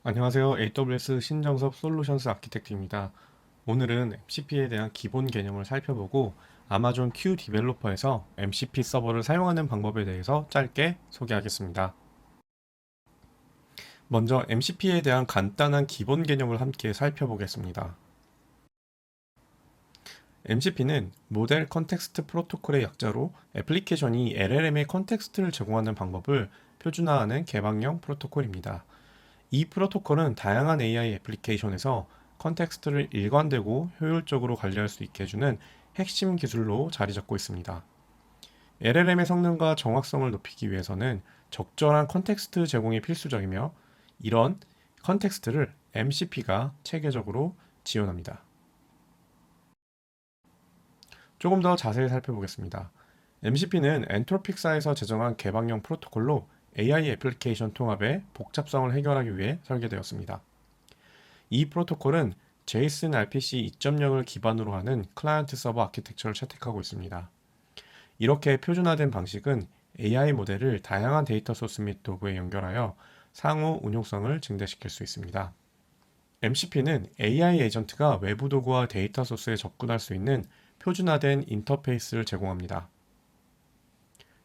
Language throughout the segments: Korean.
안녕하세요. AWS 신정섭 솔루션스 아키텍트입니다. 오늘은 MCP에 대한 기본 개념을 살펴보고 아마존 Q 디벨로퍼에서 MCP 서버를 사용하는 방법에 대해서 짧게 소개하겠습니다. 먼저 MCP에 대한 간단한 기본 개념을 함께 살펴보겠습니다. MCP는 모델 컨텍스트 프로토콜의 약자로 애플리케이션이 LLM의 컨텍스트를 제공하는 방법을 표준화하는 개방형 프로토콜입니다. 이 프로토콜은 다양한 AI 애플리케이션에서 컨텍스트를 일관되고 효율적으로 관리할 수 있게 해주는 핵심 기술로 자리 잡고 있습니다. LLM의 성능과 정확성을 높이기 위해서는 적절한 컨텍스트 제공이 필수적이며 이런 컨텍스트를 MCP가 체계적으로 지원합니다. 조금 더 자세히 살펴보겠습니다. MCP는 엔트로픽사에서 제정한 개방형 프로토콜로 AI 애플리케이션 통합의 복잡성을 해결하기 위해 설계되었습니다. 이 프로토콜은 JSON RPC 2.0을 기반으로 하는 클라이언트 서버 아키텍처를 채택하고 있습니다. 이렇게 표준화된 방식은 AI 모델을 다양한 데이터 소스 및 도구에 연결하여 상호 운용성을 증대시킬 수 있습니다. MCP는 AI 에이전트가 외부 도구와 데이터 소스에 접근할 수 있는 표준화된 인터페이스를 제공합니다.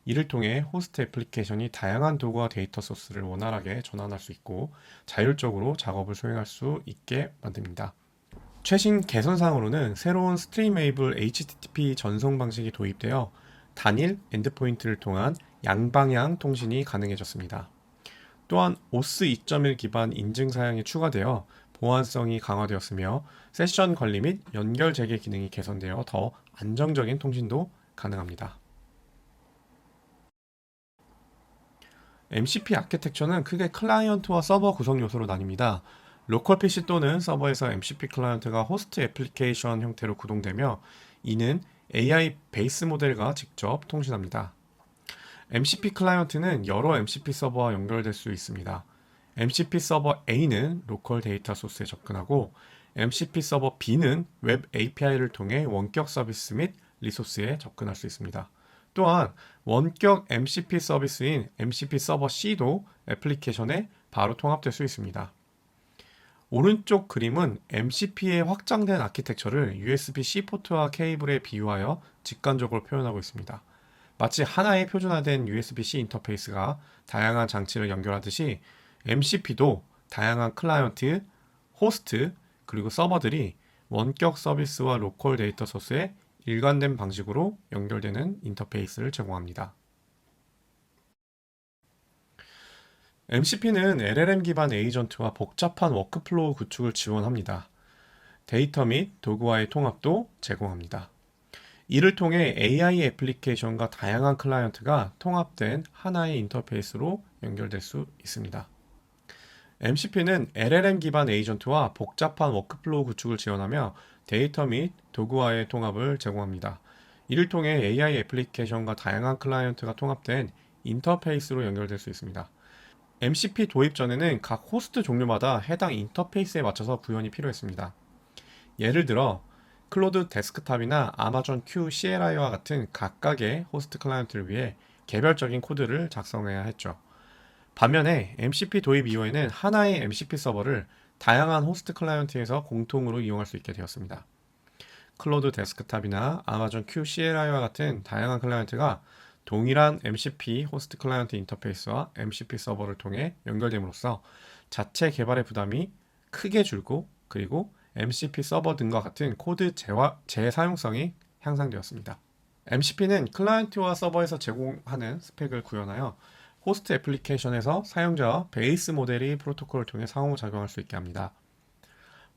이를 통해 호스트 애플리케이션이 다양한 도구와 데이터 소스를 원활하게 전환할 수 있고 자율적으로 작업을 수행할 수 있게 만듭니다. 최신 개선사항으로는 새로운 스트리메이블 HTTP 전송 방식이 도입되어 단일 엔드포인트를 통한 양방향 통신이 가능해졌습니다. 또한 OS 2.1 기반 인증 사양이 추가되어 보안성이 강화되었으며 세션 관리 및 연결 재개 기능이 개선되어 더 안정적인 통신도 가능합니다. MCP 아키텍처는 크게 클라이언트와 서버 구성 요소로 나뉩니다. 로컬 PC 또는 서버에서 MCP 클라이언트가 호스트 애플리케이션 형태로 구동되며 이는 AI 베이스 모델과 직접 통신합니다. MCP 클라이언트는 여러 MCP 서버와 연결될 수 있습니다. MCP 서버 A는 로컬 데이터 소스에 접근하고 MCP 서버 B는 웹 API를 통해 원격 서비스 및 리소스에 접근할 수 있습니다. 또한 원격 MCP 서비스인 MCP 서버 C도 애플리케이션에 바로 통합될 수 있습니다. 오른쪽 그림은 MCP의 확장된 아키텍처를 USB-C 포트와 케이블에 비유하여 직관적으로 표현하고 있습니다. 마치 하나의 표준화된 USB-C 인터페이스가 다양한 장치를 연결하듯이 MCP도 다양한 클라이언트, 호스트, 그리고 서버들이 원격 서비스와 로컬 데이터 소스에 일관된 방식으로 연결되는 인터페이스를 제공합니다. MCP는 LLM 기반 에이전트와 복잡한 워크플로우 구축을 지원합니다. 데이터 및 도구와의 통합도 제공합니다. 이를 통해 AI 애플리케이션과 다양한 클라이언트가 통합된 하나의 인터페이스로 연결될 수 있습니다. MCP는 LLM 기반 에이전트와 복잡한 워크플로우 구축을 지원하며 데이터 및 도구와의 통합을 제공합니다. 이를 통해 AI 애플리케이션과 다양한 클라이언트가 통합된 인터페이스로 연결될 수 있습니다. MCP 도입 전에는 각 호스트 종류마다 해당 인터페이스에 맞춰서 구현이 필요했습니다. 예를 들어 클로드 데스크탑이나 아마존 Q CLI와 같은 각각의 호스트 클라이언트를 위해 개별적인 코드를 작성해야 했죠. 반면에 MCP 도입 이후에는 하나의 MCP 서버를 다양한 호스트 클라이언트에서 공통으로 이용할 수 있게 되었습니다. 클로드 데스크탑이나 아마존 Q CLI와 같은 다양한 클라이언트가 동일한 MCP 호스트 클라이언트 인터페이스와 MCP 서버를 통해 연결됨으로써 자체 개발의 부담이 크게 줄고 그리고 MCP 서버 등과 같은 코드 재사용성이 향상되었습니다. MCP는 클라이언트와 서버에서 제공하는 스펙을 구현하여 호스트 애플리케이션에서 사용자와 베이스 모델이 프로토콜을 통해 상호작용할 수 있게 합니다.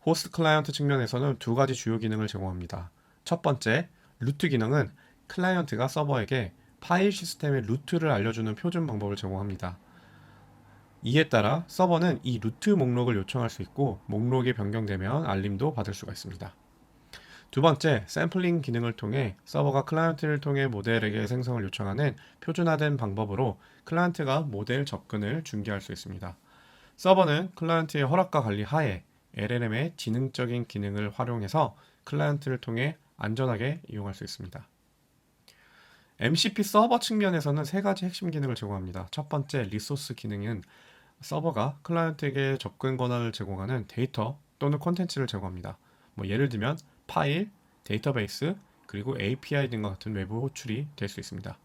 호스트 클라이언트 측면에서는 두 가지 주요 기능을 제공합니다. 첫 번째, 루트 기능은 클라이언트가 서버에게 파일 시스템의 루트를 알려주는 표준 방법을 제공합니다. 이에 따라 서버는 이 루트 목록을 요청할 수 있고 목록이 변경되면 알림도 받을 수가 있습니다. 두 번째, 샘플링 기능을 통해 서버가 클라이언트를 통해 모델에게 생성을 요청하는 표준화된 방법으로 클라이언트가 모델 접근을 중개할 수 있습니다. 서버는 클라이언트의 허락과 관리 하에 LLM의 지능적인 기능을 활용해서 클라이언트를 통해 안전하게 이용할 수 있습니다. MCP 서버 측면에서는 세 가지 핵심 기능을 제공합니다. 첫 번째, 리소스 기능은 서버가 클라이언트에게 접근 권한을 제공하는 데이터 또는 콘텐츠를 제공합니다. 뭐 예를 들면 파일, 데이터베이스, 그리고 API 등과 같은 외부 호출이 될 수 있습니다.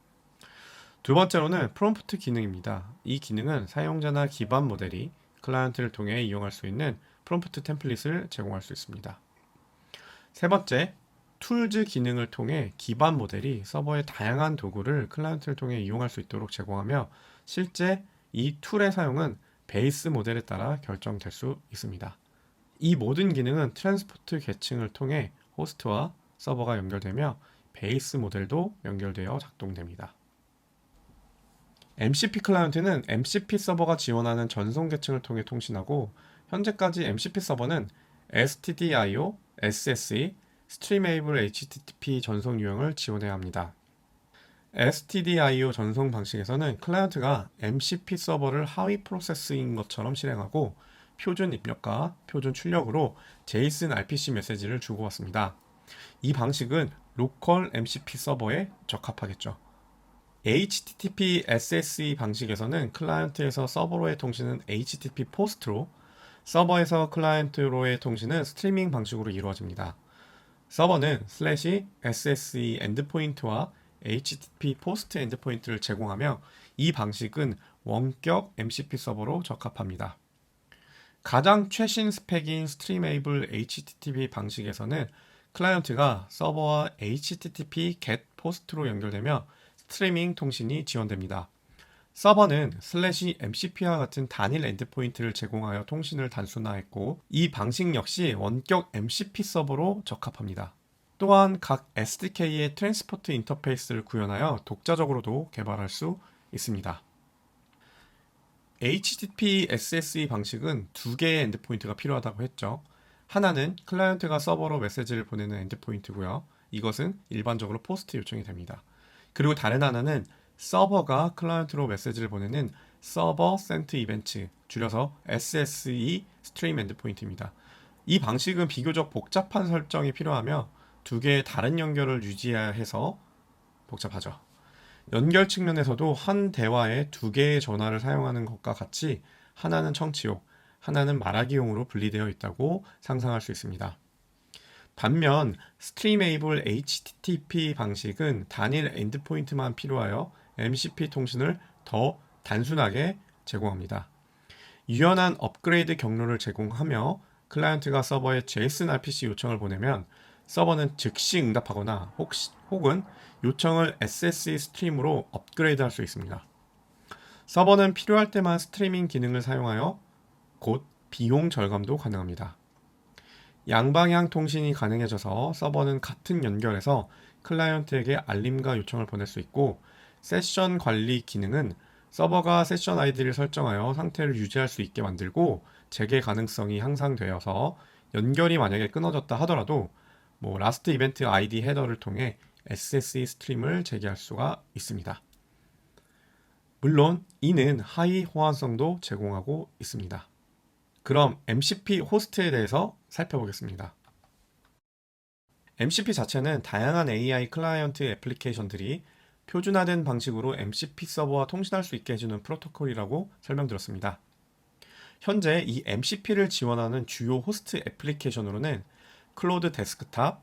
두 번째로는 프롬프트 기능입니다. 이 기능은 사용자나 기반 모델이 클라이언트를 통해 이용할 수 있는 프롬프트 템플릿을 제공할 수 있습니다. 세 번째, 툴즈 기능을 통해 기반 모델이 서버의 다양한 도구를 클라이언트를 통해 이용할 수 있도록 제공하며 실제 이 툴의 사용은 베이스 모델에 따라 결정될 수 있습니다. 이 모든 기능은 트랜스포트 계층을 통해 호스트와 서버가 연결되며 베이스 모델도 연결되어 작동됩니다. MCP 클라이언트는 MCP 서버가 지원하는 전송 계층을 통해 통신하고 현재까지 MCP 서버는 STDIO, SSE, Streamable HTTP 전송 유형을 지원해야 합니다. STDIO 전송 방식에서는 클라이언트가 MCP 서버를 하위 프로세스인 것처럼 실행하고 표준 입력과 표준 출력으로 JSON RPC 메시지를 주고받습니다. 이 방식은 로컬 MCP 서버에 적합하겠죠. HTTP SSE 방식에서는 클라이언트에서 서버로의 통신은 HTTP 포스트로, 서버에서 클라이언트로의 통신은 스트리밍 방식으로 이루어집니다. 서버는 /SSE 엔드포인트와 HTTP 포스트 엔드포인트를 제공하며 이 방식은 원격 MCP 서버로 적합합니다. 가장 최신 스펙인 스트리메이블 HTTP 방식에서는 클라이언트가 서버와 HTTP GET 포스트로 연결되며 스트리밍 통신이 지원됩니다. 서버는 /MCP와 같은 단일 엔드포인트를 제공하여 통신을 단순화했고 이 방식 역시 원격 MCP 서버로 적합합니다. 또한 각 SDK의 트랜스포트 인터페이스를 구현하여 독자적으로도 개발할 수 있습니다. HTTP SSE 방식은 두 개의 엔드포인트가 필요하다고 했죠. 하나는 클라이언트가 서버로 메시지를 보내는 엔드포인트고요. 이것은 일반적으로 포스트 요청이 됩니다. 그리고 다른 하나는 서버가 클라이언트로 메시지를 보내는 서버 센트 이벤트, 줄여서 SSE 스트림 엔드포인트입니다. 이 방식은 비교적 복잡한 설정이 필요하며 두 개의 다른 연결을 유지해야 해서 복잡하죠. 연결 측면에서도 한 대화에 두 개의 전화를 사용하는 것과 같이 하나는 청취용, 하나는 말하기용으로 분리되어 있다고 상상할 수 있습니다. 반면 스트리메이블 HTTP 방식은 단일 엔드포인트만 필요하여 MCP 통신을 더 단순하게 제공합니다. 유연한 업그레이드 경로를 제공하며 클라이언트가 서버에 JSON RPC 요청을 보내면 서버는 즉시 응답하거나 혹은 요청을 SSE 스트림으로 업그레이드할 수 있습니다. 서버는 필요할 때만 스트리밍 기능을 사용하여 곧 비용 절감도 가능합니다. 양방향 통신이 가능해져서 서버는 같은 연결에서 클라이언트에게 알림과 요청을 보낼 수 있고 세션 관리 기능은 서버가 세션 아이디를 설정하여 상태를 유지할 수 있게 만들고 재개 가능성이 향상되어서 연결이 만약에 끊어졌다 하더라도 라스트 이벤트 아이디 헤더를 통해 SSE 스트림을 재개할 수가 있습니다. 물론 이는 하이 호환성도 제공하고 있습니다. 그럼 MCP 호스트에 대해서 살펴보겠습니다. MCP 자체는 다양한 AI 클라이언트 애플리케이션들이 표준화된 방식으로 MCP 서버와 통신할 수 있게 해주는 프로토콜이라고 설명드렸습니다. 현재 이 MCP를 지원하는 주요 호스트 애플리케이션으로는 클로드 데스크탑,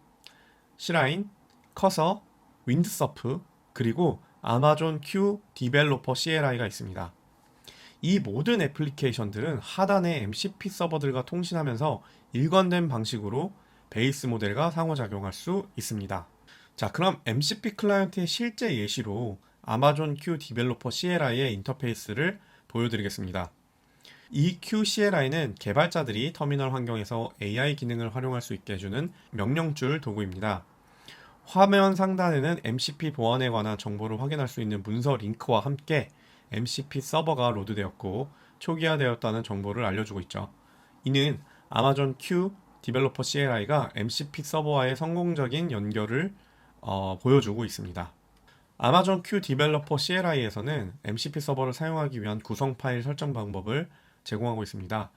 시라인, 커서, 윈드서프, 그리고 아마존 Q 디벨로퍼 CLI가 있습니다. 이 모든 애플리케이션들은 하단의 MCP 서버들과 통신하면서 일관된 방식으로 베이스 모델과 상호작용할 수 있습니다. 자, 그럼 MCP 클라이언트의 실제 예시로 아마존 Q 디벨로퍼 CLI의 인터페이스를 보여드리겠습니다. 이 Q CLI는 개발자들이 터미널 환경에서 AI 기능을 활용할 수 있게 해주는 명령줄 도구입니다. 화면 상단에는 MCP 보안에 관한 정보를 확인할 수 있는 문서 링크와 함께 MCP 서버가 로드되었고 초기화되었다는 정보를 알려주고 있죠. 이는 아마존 Q 디벨로퍼 CLI가 MCP 서버와의 성공적인 연결을 보여주고 있습니다. 아마존 Q 디벨로퍼 CLI에서는 MCP 서버를 사용하기 위한 구성 파일 설정 방법을 제공하고 있습니다.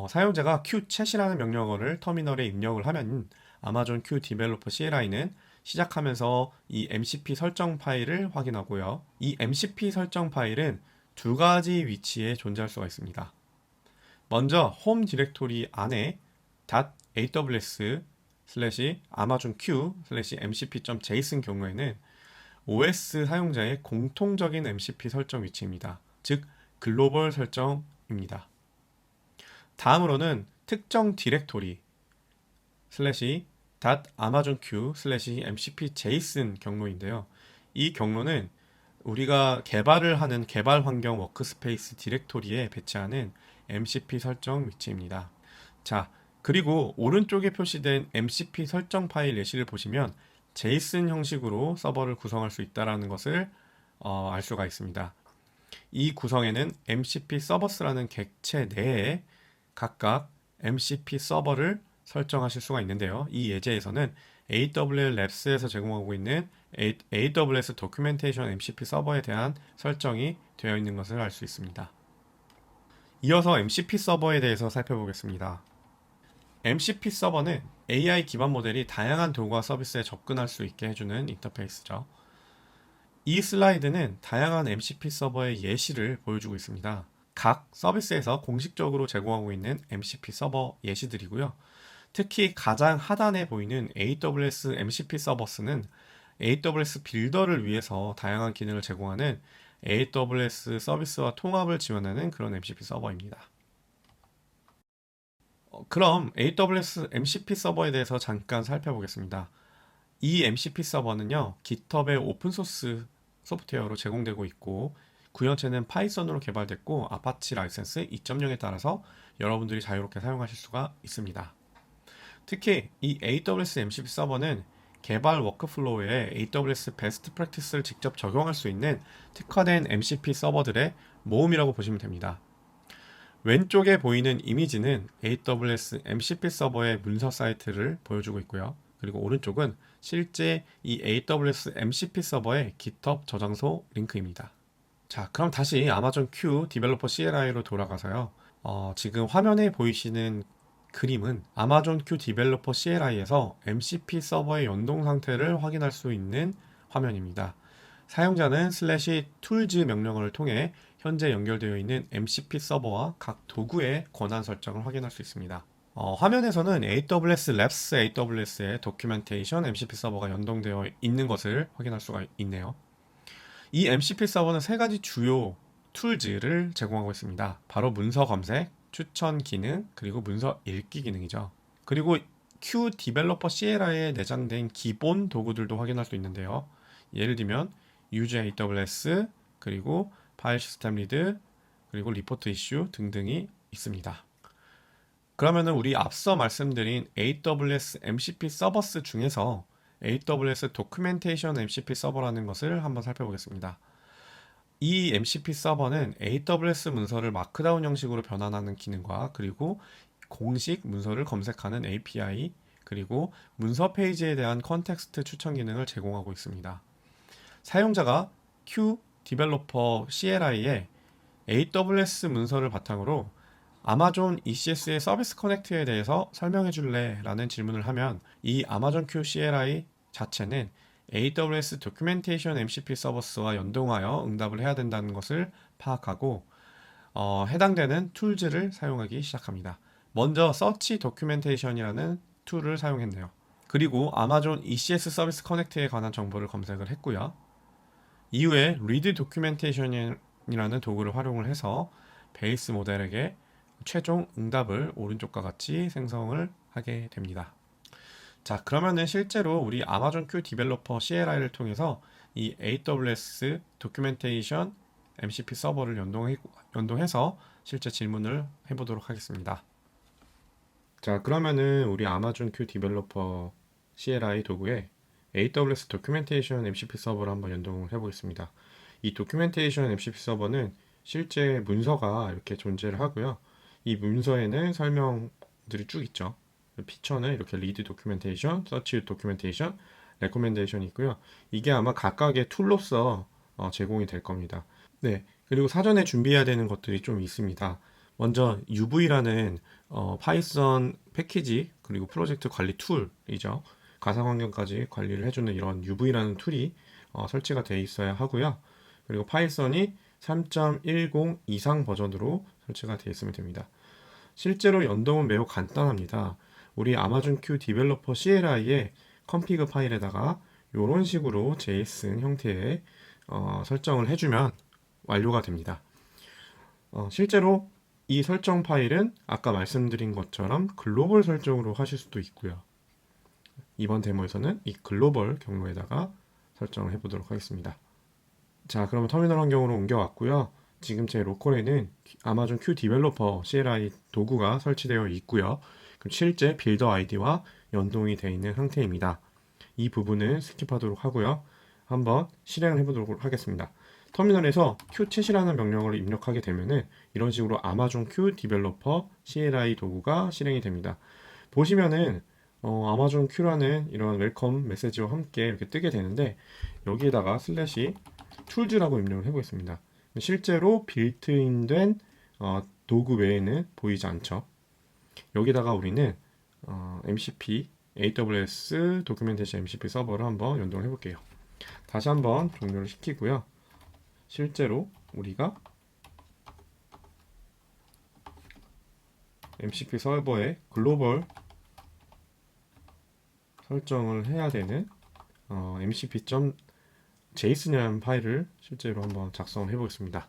사용자가 qchat이라는 명령어를 터미널에 입력을 하면 아마존 Q 디벨로퍼 CLI는 시작하면서 이 MCP 설정 파일을 확인하고요. 이 MCP 설정 파일은 두 가지 위치에 존재할 수가 있습니다. 먼저 홈 디렉토리 안에 .aws amazon q mcp.json 경우에는 OS 사용자의 공통적인 MCP 설정 위치입니다. 즉 글로벌 설정입니다. 다음으로는 특정 디렉토리 .amazonq mcp.json 경로인데요. 이 경로는 우리가 개발을 하는 개발 환경 워크스페이스 디렉토리에 배치하는 MCP 설정 위치입니다. 자, 그리고 오른쪽에 표시된 MCP 설정 파일 예시를 보시면 JSON 형식으로 서버를 구성할 수 있다는 것을 알 수가 있습니다. 이 구성에는 MCP 서버스라는 객체 내에 각각 MCP 서버를 설정하실 수가 있는데요. 이 예제에서는 AWS Labs에서 제공하고 있는 AWS 도큐멘테이션 MCP 서버에 대한 설정이 되어 있는 것을 알 수 있습니다. 이어서 MCP 서버에 대해서 살펴보겠습니다. MCP 서버는 AI 기반 모델이 다양한 도구와 서비스에 접근할 수 있게 해주는 인터페이스죠. 이 슬라이드는 다양한 MCP 서버의 예시를 보여주고 있습니다. 각 서비스에서 공식적으로 제공하고 있는 MCP 서버 예시들이고요. 특히 가장 하단에 보이는 AWS MCP 서버스는 AWS 빌더를 위해서 다양한 기능을 제공하는 AWS 서비스와 통합을 지원하는 그런 MCP 서버입니다. 그럼 AWS MCP 서버에 대해서 잠깐 살펴보겠습니다. 이 MCP 서버는요, GitHub의 오픈소스 소프트웨어로 제공되고 있고, 구현체는 파이썬으로 개발됐고, 아파치 라이센스 2.0에 따라서 여러분들이 자유롭게 사용하실 수가 있습니다. 특히 이 AWS MCP 서버는 개발 워크플로우에 AWS 베스트 프랙티스를 직접 적용할 수 있는 특화된 MCP 서버들의 모음이라고 보시면 됩니다. 왼쪽에 보이는 이미지는 AWS MCP 서버의 문서 사이트를 보여주고 있고요. 그리고 오른쪽은 실제 이 AWS MCP 서버의 GitHub 저장소 링크입니다. 자, 그럼 다시 아마존 Q 디벨로퍼 CLI로 돌아가서요. 지금 화면에 보이시는 그림은 아마존 Q 디벨로퍼 CLI에서 MCP 서버의 연동 상태를 확인할 수 있는 화면입니다. 사용자는 /tools 명령어를 통해 현재 연결되어 있는 MCP 서버와 각 도구의 권한 설정을 확인할 수 있습니다. 화면에서는 AWS Labs AWS의 도큐멘테이션 MCP 서버가 연동되어 있는 것을 확인할 수가 있네요. 이 MCP 서버는 세 가지 주요 툴즈를 제공하고 있습니다. 바로 문서 검색, 추천 기능, 그리고 문서 읽기 기능이죠. 그리고 Q 디벨로퍼 CLI에 내장된 기본 도구들도 확인할 수 있는데요. 예를 들면 Use AWS, 그리고 파일 시스템 리드, 그리고 리포트 이슈 등등이 있습니다. 그러면은 우리 앞서 말씀드린 AWS MCP 서버스 중에서 AWS 도큐멘테이션 MCP 서버라는 것을 한번 살펴보겠습니다. 이 MCP 서버는 AWS 문서를 마크다운 형식으로 변환하는 기능과 그리고 공식 문서를 검색하는 API, 그리고 문서 페이지에 대한 컨텍스트 추천 기능을 제공하고 있습니다. 사용자가 Q 디벨로퍼 CLI에 AWS 문서를 바탕으로 아마존 ECS의 서비스 커넥트에 대해서 설명해 줄래? 라는 질문을 하면 이 아마존 Q CLI 자체는 AWS 도큐멘테이션 MCP 서버스와 연동하여 응답을 해야 된다는 것을 파악하고 해당되는 툴즈를 사용하기 시작합니다. 먼저 Search 도큐멘테이션이라는 툴을 사용했네요. 그리고 아마존 ECS 서비스 커넥트에 관한 정보를 검색을 했고요. 이후에 Read 도큐멘테이션이라는 도구를 활용을 해서 베이스 모델에게 최종 응답을 오른쪽과 같이 생성을 하게 됩니다. 자, 그러면은 실제로 우리 아마존 Q 디벨로퍼 CLI를 통해서 이 AWS 도큐멘테이션 MCP 서버를 연동해서 실제 질문을 해보도록 하겠습니다. 자, 그러면은 우리 아마존 Q 디벨로퍼 CLI 도구에 AWS 도큐멘테이션 MCP 서버를 한번 연동을 해보겠습니다. 이 도큐멘테이션 MCP 서버는 실제 문서가 이렇게 존재를 하고요. 이 문서에는 설명들이 쭉 있죠. 피처는 이렇게 리드 도큐멘테이션, 서치 도큐멘테이션, 레코멘데이션이 있고요. 이게 아마 각각의 툴로서 제공이 될 겁니다. 네, 그리고 사전에 준비해야 되는 것들이 좀 있습니다. 먼저 UV라는 파이썬 패키지 그리고 프로젝트 관리 툴이죠. 가상 환경까지 관리를 해주는 이런 UV라는 툴이 설치가 되어 있어야 하고요. 그리고 파이썬이 3.10 이상 버전으로 설치가 되어 있으면 됩니다. 실제로 연동은 매우 간단합니다. 우리 아마존 큐 디벨로퍼 CLI의 config 파일에다가 이런 식으로 JSON 형태의 설정을 해주면 완료가 됩니다. 실제로 이 설정 파일은 아까 말씀드린 것처럼 글로벌 설정으로 하실 수도 있고요. 이번 데모에서는 이 글로벌 경로에다가 설정을 해보도록 하겠습니다. 자, 그러면 터미널 환경으로 옮겨왔고요. 지금 제 로컬에는 아마존 큐 디벨로퍼 CLI 도구가 설치되어 있고요. 그럼 실제 빌더 아이디와 연동이 되어 있는 상태입니다. 이 부분은 스킵하도록 하고요. 한번 실행을 해보도록 하겠습니다. 터미널에서 qchat이라는 명령어를 입력하게 되면은 이런 식으로 아마존 큐 디벨로퍼 CLI 도구가 실행이 됩니다. 보시면은 아마존 큐라는 이런 웰컴 메시지와 함께 이렇게 뜨게 되는데 여기에다가 슬래시 툴즈라고 입력을 해보겠습니다. 실제로 빌트인된 도구 외에는 보이지 않죠. 여기다가 우리는 MCP AWS 도큐멘테이션 MCP 서버를 한번 연동을 해볼게요. 다시 한번 종료를 시키고요. 실제로 우리가 MCP 서버에 글로벌 설정을 해야 되는 mcp.json이라는 파일을 실제로 한번 작성을 해보겠습니다.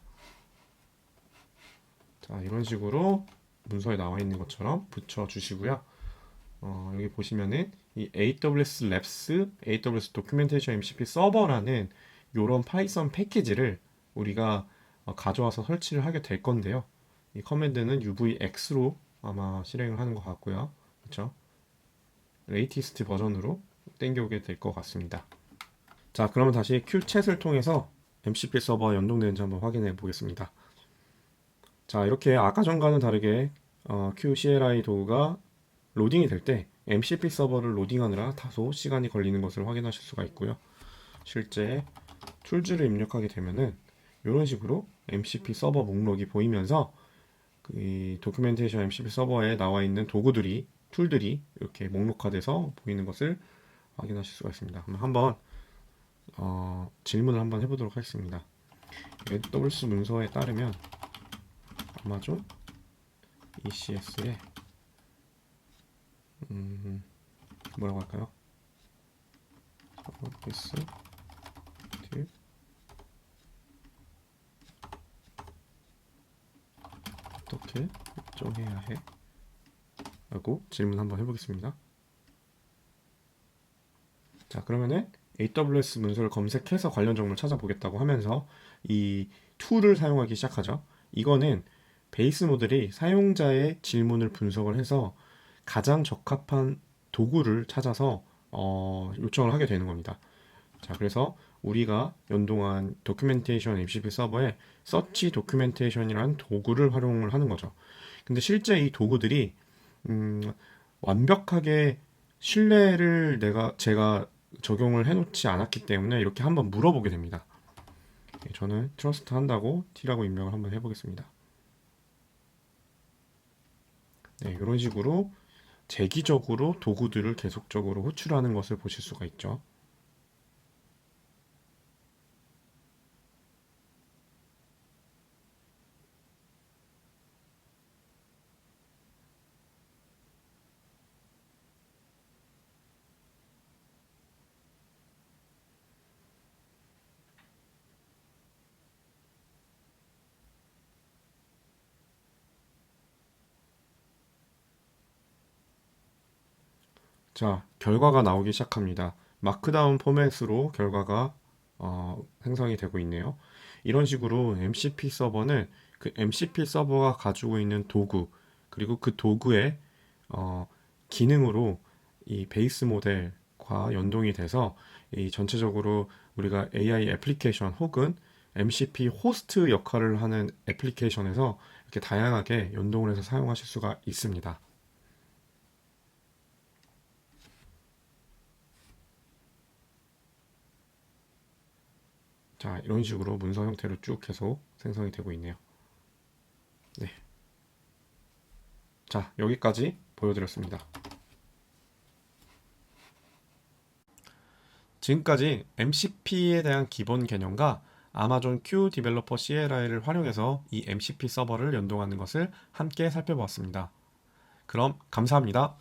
자, 이런 식으로 문서에 나와 있는 것처럼 붙여주시고요. 여기 보시면은 이 AWS Labs, AWS Documentation MCP 서버라는 이런 파이썬 패키지를 우리가 가져와서 설치를 하게 될 건데요. 이 커맨드는 UVX로 아마 실행을 하는 것 같고요. 그렇죠? 레이티스트 버전으로 땡겨오게 될 것 같습니다. 자, 그러면 다시 qchat을 통해서 MCP 서버와 연동되는지 한번 확인해 보겠습니다. 자, 이렇게 아까 전과는 다르게 qCLI 도구가 로딩이 될 때 MCP 서버를 로딩하느라 다소 시간이 걸리는 것을 확인하실 수가 있고요. 실제 툴즈를 입력하게 되면은 이런 식으로 MCP 서버 목록이 보이면서 이 도큐멘테이션 MCP 서버에 나와 있는 도구들이 툴들이 이렇게 목록화돼서 보이는 것을 확인하실 수가 있습니다. 그럼 한번 질문을 한번 해보도록 하겠습니다. AWS 문서에 따르면 아마존 ECS에 뭐라고 할까요? 서비스 팁 어떻게 일정해야 해? 라고 질문 한번 해보겠습니다. 자, 그러면은 AWS 문서를 검색해서 관련 정보를 찾아보겠다고 하면서 이 툴을 사용하기 시작하죠. 이거는 베이스 모델이 사용자의 질문을 분석을 해서 가장 적합한 도구를 찾아서 요청을 하게 되는 겁니다. 자, 그래서 우리가 연동한 도큐멘테이션 MCP 서버에 서치 도큐멘테이션이라는 도구를 활용을 하는 거죠. 근데 실제 이 도구들이 완벽하게 신뢰를 제가 적용을 해놓지 않았기 때문에 이렇게 한번 물어보게 됩니다. 저는 트러스트 한다고 T라고 입력을 한번 해보겠습니다. 네, 이런 식으로 재기적으로 도구들을 계속적으로 호출하는 것을 보실 수가 있죠. 자, 결과가 나오기 시작합니다. 마크다운 포맷으로 결과가 생성이 되고 있네요. 이런 식으로 MCP 서버는 그 MCP 서버가 가지고 있는 도구, 그리고 그 도구의 기능으로 이 베이스 모델과 연동이 돼서 이 전체적으로 우리가 AI 애플리케이션 혹은 MCP 호스트 역할을 하는 애플리케이션에서 이렇게 다양하게 연동을 해서 사용하실 수가 있습니다. 자, 이런 식으로 문서 형태로 쭉 계속 생성이 되고 있네요. 네. 자, 여기까지 보여드렸습니다. 지금까지 MCP에 대한 기본 개념과 아마존 Q 디벨로퍼 CLI를 활용해서 이 MCP 서버를 연동하는 것을 함께 살펴보았습니다. 그럼 감사합니다.